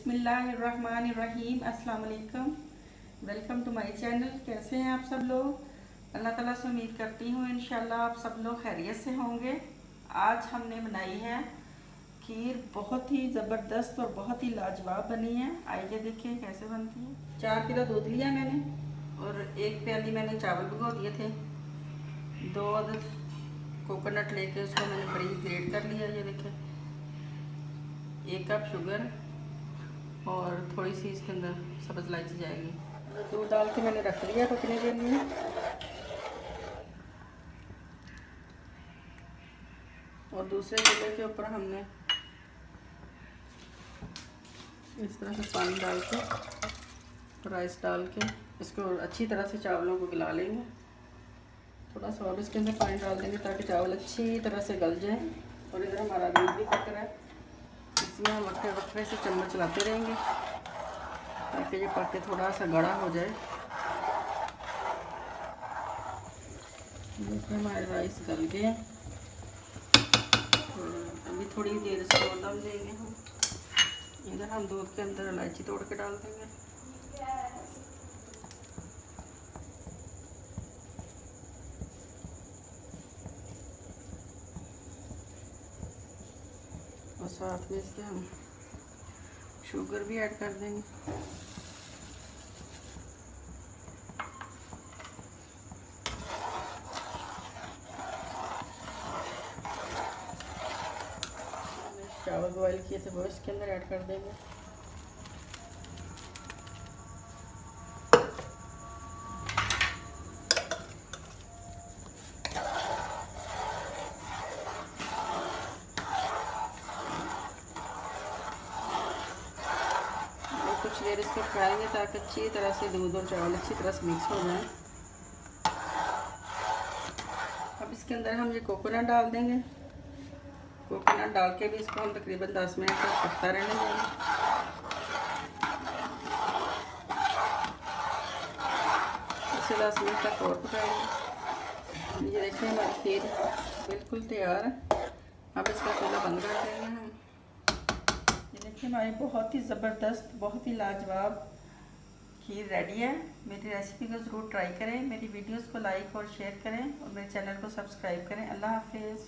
बिस्मिल्लाहिर्रहमानिर्रहीम। अस्सलाम वालेकुम। Welcome to my channel. कैसे हैं आप सब लोग? अल्लाह ताला से उम्मीद करती हूँ इंशाल्लाह आप सब लोग खैरियत से होंगे। आज हमने बनाई है खीर, बहुत ही ज़बरदस्त और बहुत ही लाजवाब बनी है। आइए देखिए कैसे बनती है। 4 किलो दूध लिया मैंने और 1 प्याली मैंने चावल भिगो दिए थे। 2 अदद कोकोनट लेके उसको मैंने बारीक ग्रेट कर लिया। ये देखिए 1 कप शुगर और थोड़ी सी इसके अंदर सब्ज़ इलायची जाएगी। दूध डाल के मैंने रख लिया पकने के लिए। और दूसरे चूल्हे के ऊपर हमने इस तरह से पानी डाल के राइस डाल के इसको अच्छी तरह से चावलों को गला लेंगे। थोड़ा सा और इसके अंदर पानी डाल देंगे ताकि चावल अच्छी तरह से गल जाए। और इधर हमारा दूध भी पक रहा है, इसमें हम वक्फे वक्फे से चम्मच चलाते रहेंगे ताकि ये पक के थोड़ा सा गाढ़ा हो जाए। देखिए हमारे राइस गल गए। अभी थोड़ी देर से और दम देंगे हम। इधर हम दूध के अंदर इलायची तोड़ के डाल देंगे। और साथ में इसके हम शुगर भी ऐड कर देंगे। चावल बॉयल किए थे वो इसके अंदर ऐड कर देंगे। कुछ देर इसको पकाएंगे ताकि अच्छी तरह से दूध और चावल अच्छी तरह से मिक्स हो जाए। अब इसके अंदर हम ये कोकोनट डाल देंगे। कोकोनट डाल के भी इसको हम तकरीबन 10 मिनट तक पकता रहने देंगे। इसे 10 मिनट तक और पकाएंगे। ये देखिए हमारी खीर बिल्कुल तैयार है। अब इसका चूल्हा बंद कर देंगे हम। ये देखिए हमारी बहुत ही ज़बरदस्त, बहुत ही लाजवाब खीर रेडी है। मेरी रेसिपी को ज़रूर ट्राई करें। मेरी वीडियोस को लाइक और शेयर करें और मेरे चैनल को सब्सक्राइब करें। अल्लाह हाफिज़।